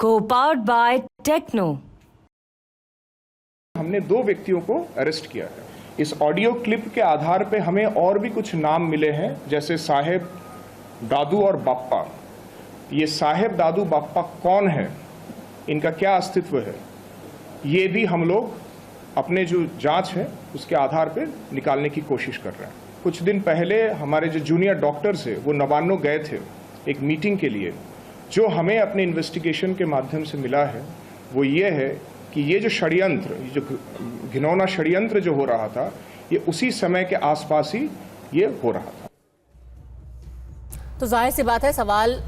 Co-powered by Techno। हमने 2 व्यक्तियों को अरेस्ट किया है। इस ऑडियो क्लिप के आधार पे हमें और भी कुछ नाम मिले हैं, जैसे साहेब, दादू और बाप्पा। ये साहेब, दादू, बाप्पा कौन है, इनका क्या अस्तित्व है, ये भी हम लोग अपने जो जांच है उसके आधार पे निकालने की कोशिश कर रहे हैं। कुछ दिन पहले हमारे जो जूनियर डॉक्टर्स है वो नवान्नो गए थे एक मीटिंग के लिए। जो हमें अपने इन्वेस्टिगेशन के माध्यम से मिला है वो ये है कि ये जो षड्यंत्र, जो घिनौना षड्यंत्र जो हो रहा था, ये उसी समय के आसपास ही ये हो रहा था। तो जाहिर सी बात है, सवाल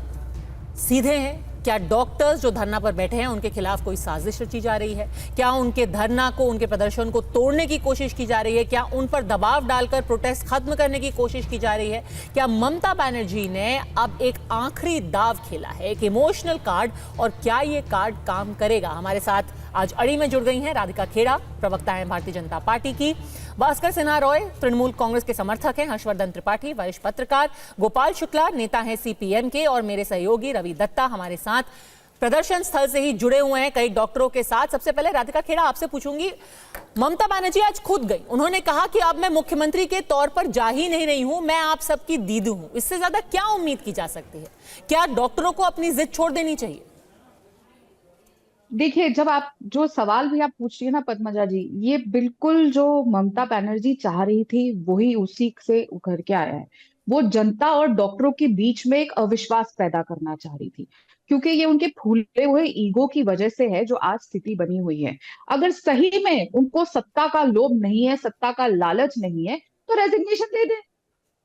सीधे हैं। क्या डॉक्टर्स जो धरना पर बैठे हैं उनके खिलाफ कोई साजिश रची जा रही है? क्या उनके धरना को, उनके प्रदर्शन को तोड़ने की कोशिश की जा रही है? क्या उन पर दबाव डालकर प्रोटेस्ट खत्म करने की कोशिश की जा रही है? क्या ममता बनर्जी ने अब एक आखिरी दाव खेला है, एक इमोशनल कार्ड, और क्या ये कार्ड काम करेगा? हमारे साथ आज अड़ी में जुड़ गई हैं राधिका खेड़ा, प्रवक्ता हैं भारतीय जनता पार्टी की, भास्कर सिन्हा रॉय तृणमूल कांग्रेस के समर्थक हैं, हर्षवर्धन त्रिपाठी वरिष्ठ पत्रकार, गोपाल शुक्ला नेता हैं सीपीएम के, और मेरे सहयोगी रवि दत्ता हमारे साथ प्रदर्शन स्थल से ही जुड़े हुए हैं कई डॉक्टरों के साथ। सबसे पहले राधिका खेड़ा, आपसे पूछूंगी, ममता बनर्जी आज खुद गई, उन्होंने कहा कि अब मैं मुख्यमंत्री के तौर पर जा ही नहीं रही हूं, मैं आप सबकी दीदी हूं। इससे ज्यादा क्या उम्मीद की जा सकती है? क्या डॉक्टरों को अपनी जिद छोड़ देनी चाहिए? देखिए, जब आप जो सवाल भी आप पूछ रही है ना पद्मजा जी, ये बिल्कुल जो ममता बनर्जी चाह रही थी वही उसी से उभर के आया है। वो जनता और डॉक्टरों के बीच में एक अविश्वास पैदा करना चाह रही थी, क्योंकि ये उनके फूले हुए ईगो की वजह से है जो आज स्थिति बनी हुई है। अगर सही में उनको सत्ता का लोभ नहीं है, सत्ता का लालच नहीं है, तो रेजिग्नेशन दे दे।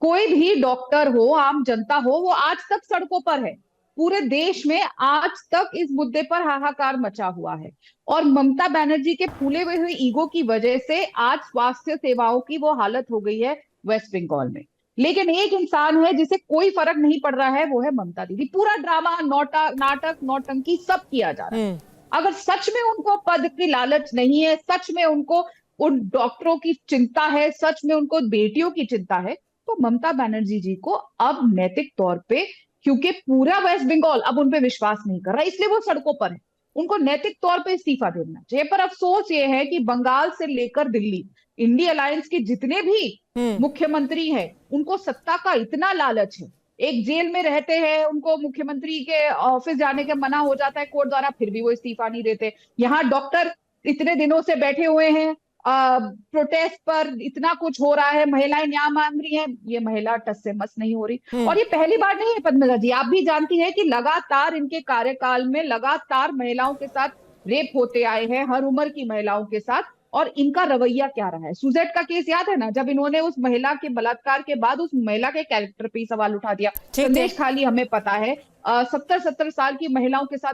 कोई भी डॉक्टर हो, आम जनता हो, वो आज तक सड़कों पर है। पूरे देश में आज तक इस मुद्दे पर हाहाकार मचा हुआ है, और ममता बनर्जी के फूले हुए ईगो की वजह से आज स्वास्थ्य सेवाओं की वो हालत हो गई है वेस्ट बंगाल में। लेकिन एक इंसान है जिसे कोई फर्क नहीं पड़ रहा है, वो है ममता दीदी। पूरा ड्रामा, नाटक, नौटंकी सब किया जा रहा है। अगर सच में उनको पद की लालच नहीं है, सच में उनको उन डॉक्टरों की चिंता है, सच में उनको बेटियों की चिंता है, तो ममता बनर्जी जी को अब नैतिक तौर पे, क्योंकि पूरा वेस्ट बंगाल अब उन पे विश्वास नहीं कर रहा, इसलिए वो सड़कों पर है, उनको नैतिक तौर पे इस्तीफा देना चाहिए। पर अफसोस ये है कि बंगाल से लेकर दिल्ली, इंडी अलायंस के जितने भी मुख्यमंत्री हैं, उनको सत्ता का इतना लालच है। एक जेल में रहते हैं, उनको मुख्यमंत्री के ऑफिस जाने के मना हो जाता है कोर्ट द्वारा, फिर भी वो इस्तीफा नहीं देते। यहाँ डॉक्टर इतने दिनों से बैठे हुए हैं प्रोटेस्ट पर, इतना कुछ हो रहा है, महिलाएं न्याय मांग रही हैं, ये महिला टस से मस नहीं हो रही। और ये पहली बार नहीं है पद्मजा जी, आप भी जानती हैं कि लगातार इनके कार्यकाल में लगातार महिलाओं के साथ रेप होते आए हैं, हर उम्र की महिलाओं के साथ। और इनका रवैया क्या रहा है? सुजेट का केस याद है ना, जब इन्होंने उस महिला के बलात्कार के बाद उस महिला के कैरेक्टर पे सवाल उठा दिया। संदेश खाली हमें पता है 70 साल की महिलाओं के साथ।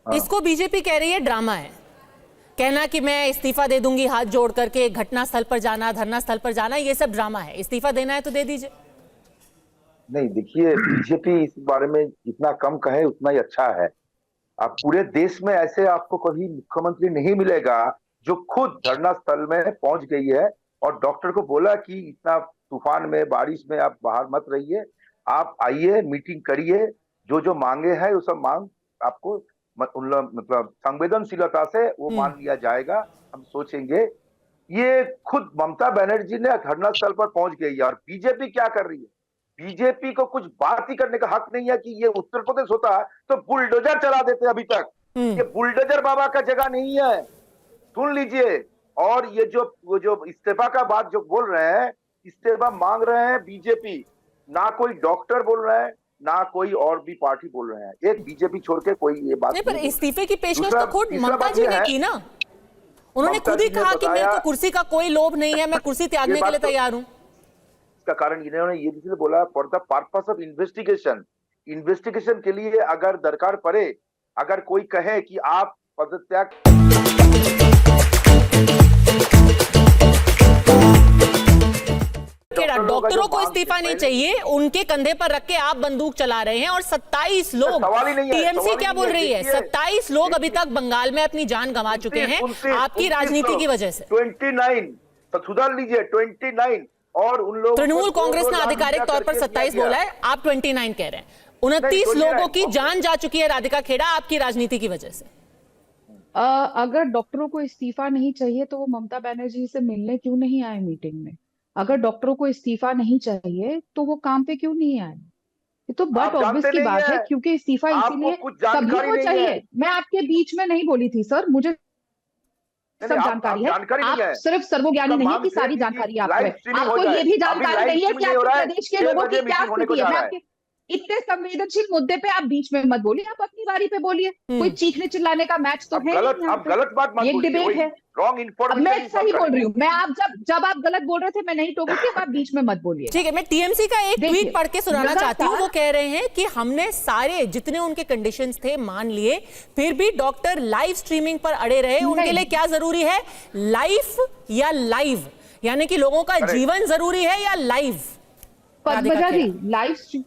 इसको बीजेपी कह रही है ड्रामा है, कहना कि मैं इस्तीफा दे दूंगी हाथ जोड़ करके, घटना स्थल पर जाना, धरना स्थल पर जाना, ये सब ड्रामा है। इस्तीफा देना है तो दे दीजिए। नहीं, देखिए, बीजेपी इस बारे में जितना कम कहे उतना ही अच्छा है। अब पूरे देश में ऐसे आपको कभी मुख्यमंत्री नहीं मिलेगा जो खुद धरना स्थल में पहुंच गई है और डॉक्टर को बोला कि इतना तूफान में, बारिश में आप बाहर मत रहिए, आप आइए, मीटिंग करिए, जो जो मांगे हैं वो सब मांग आपको मतलब संवेदनशीलता से वो मान लिया जाएगा, हम सोचेंगे। ये खुद ममता बनर्जी ने धरना स्थल पर पहुंच गई है। और बीजेपी क्या कर रही है? बीजेपी को कुछ बात ही करने का हक नहीं है कि ये उत्तर प्रदेश होता तो बुलडोजर चला देते अभी तक। ये बुलडोजर बाबा का जगह नहीं है, सुन लीजिए। और ये जो इस्तीफा का बात जो बोल रहे हैं, इस्तीफा मांग रहे हैं बीजेपी, ना कोई डॉक्टर बोल रहे हैं, ना कोई और भी पार्टी बोल रहे हैं। एक बीजेपी छोड़ के कोई ये बात नहीं, पर इस्तीफे की पेशकश तो खुद ममता जी ने की ना। उन्होंने खुद ही कहा कि मेरे को कुर्सी का कोई लोभ नहीं है, मैं कुर्सी त्यागने के लिए तैयार हूं। इसका कारण इन्होंने ये इसलिए बोला, for the purpose of investigation. Investigation के लिए अगर दरकार पड़े, अगर कोई कहे कि आप पदत्याग, डॉक्टरों को इस्तीफा नहीं चाहिए, उनके कंधे पर रख के आप बंदूक चला रहे हैं। और 27 लोग, टीएमसी क्या बोल रही है, 27 लोग अभी तक बंगाल में अपनी जान गंवा चुके हैं आपकी राजनीति की वजह से। 29 तो सुधार लीजिए, 29 और उन लोगों तृणमूल को कांग्रेस ने दो आधिकारिक तौर पर करके 27 दिया बोला गया। है, आप 29 कह रहे हैं। 29 लोगों की जान जा चुकी है राधिका खेड़ा आपकी राजनीति की वजह से। अगर डॉक्टरों को इस्तीफा नहीं चाहिए तो वो ममता बनर्जी से मिलने क्यों नहीं आए मीटिंग में? अगर डॉक्टरों को इस्तीफा नहीं चाहिए तो वो काम पे क्यों नहीं आए? ये तो बट आप जानते ऑब्वियस की नहीं बात है, है, क्योंकि इस्तीफा आपको इसीलिए कुछ सभी जानकारी को नहीं चाहिए। है। मैं आपके बीच में नहीं बोली थी सर, मुझे नहीं, सब आप जानकारी है। जानकारी आप नहीं है। सिर्फ सर्वज्ञानी तो नहीं है मांग कि सारी थी कि जानकारी आपको लाइव है। स्ट्रीमिंग हो आपको जाए। ये भी अभी जानकारी लाइव नहीं है कि स्ट्रीमिंग हो आपके रहा है, प्रदेश के 6 लोगों बजे की क्या मीटिंग होने को स्थिति है। जा मैं रहा है। आपके इतने संवेदनशील मुद्दे पे आप बीच में मत बोलिए, आप अपनी बारी पे बोलिए। कोई चीखने चिल्लाने का मैच तो अब है गलत नहीं यहाँ अब पे। गलत बात मत ये एक बोलिए, डिबेट वही है। रॉन्ग अब इन्फॉर्मेशन मैं सही बोल रही हूँ। मैं आप जब आप गलत बोल रहे थे मैं नहीं टोक रही थी, अब आप बीच में मत बोलिए। ठीक है, मैं टीएमसी का एक देखिए, ट्वीट पढ़ के सुनाना चाहती हूँ। लगातार- वो कह रहे हैं कि हमने सारे जितने उनके कंडीशंस थे मान लिए, फिर भी डॉक्टर लाइव स्ट्रीमिंग पर अड़े रहे। उनके नहीं। लिए क्या जरूरी है, लाइफ या लाइव? यानी कि लोगों का जीवन जरूरी है या लाइव? पद्मजा जी,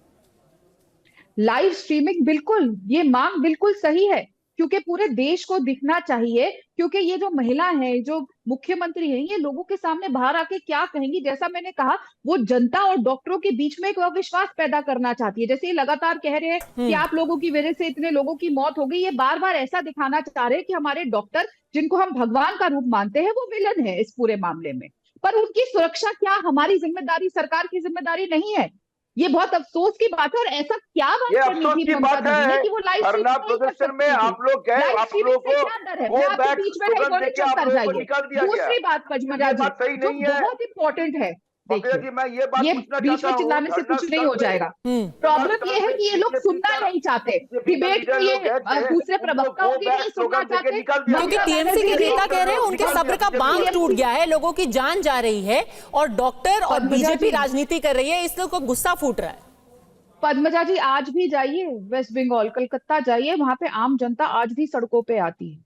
लाइव स्ट्रीमिंग बिल्कुल, ये मांग बिल्कुल सही है, क्योंकि पूरे देश को दिखना चाहिए। क्योंकि ये जो महिला है, जो मुख्यमंत्री है, ये लोगों के सामने बाहर आके क्या कहेंगी? जैसा मैंने कहा, वो जनता और डॉक्टरों के बीच में एक अविश्वास पैदा करना चाहती है। जैसे ये लगातार कह रहे हैं कि आप लोगों की वजह से इतने लोगों की मौत हो गई। ये बार बार ऐसा दिखाना चाह रहे हैं कि हमारे डॉक्टर, जिनको हम भगवान का रूप मानते हैं, वो विलन है इस पूरे मामले में। पर उनकी सुरक्षा क्या हमारी जिम्मेदारी, सरकार की जिम्मेदारी नहीं है? ये बहुत अफसोस की बात है। और ऐसा क्या बात ये करनी अफसोस थी की ममता बात दीदी ने है। कि वो लाइव धरना स्ट्रीमिंग नहीं कर प्रदर्शन में सकती थी? आप लोग गए, लाइव आप स्ट्रीमिंग लोगों से को क्या डर है? गो मैं आपके बैक बीच में नहीं स्लोगन बोली, देके चुप आप कर लोगों को जाइए। निकाल दिया गया। दूसरी बात पद्मजा ये जी, बात सही जो नहीं है। बहुत इंपॉर्टेंट है, पद्मजा देखिए, जी, मैं ये बात ये पूछना बीच में चाहता हूं, चिल्लाने से धरना कुछ नहीं स्थल हो पे- जाएगा। प्रॉब्लम ये है कि ये लोग सुनना नहीं चाहते। डिबेट में ये दूसरे प्रवक्ताओं की नहीं सुनना चाहते। क्योंकि टीएमसी के नेता कह रहे हैं उनके सब्र का बांध टूट गया है, लोगों की जान जा रही है और डॉक्टर और पद्मजा बीजेपी जी- राजनीति कर रही है, इसलिए को गुस्सा फूट रहा है। पद्मजा जी, आज भी जाइए वेस्ट बंगाल, कलकत्ता जाइए, वहां पे आम जनता आज भी सड़कों पे आती है।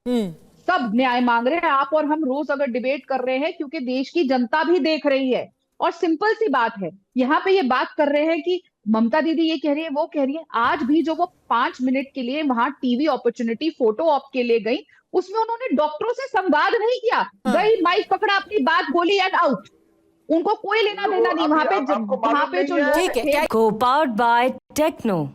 सब न्याय मांग रहे हैं। आप और हम रोज अगर डिबेट कर रहे हैं, क्योंकि देश की जनता भी देख रही है। और सिंपल सी बात है, यहाँ पे ये बात कर रहे हैं कि ममता दीदी ये कह रही है, वो कह रही है। आज भी जो वो 5 मिनट के लिए वहां टीवी अपॉर्चुनिटी फोटो ऑप के लिए गई, उसमें उन्होंने डॉक्टरों से संवाद नहीं किया। गई, माइक पकड़ा, अपनी बात बोली एंड आउट। उनको कोई लेना देना नहीं वहां पे जो लोग ठीक है, थे। Co-powered by Techno.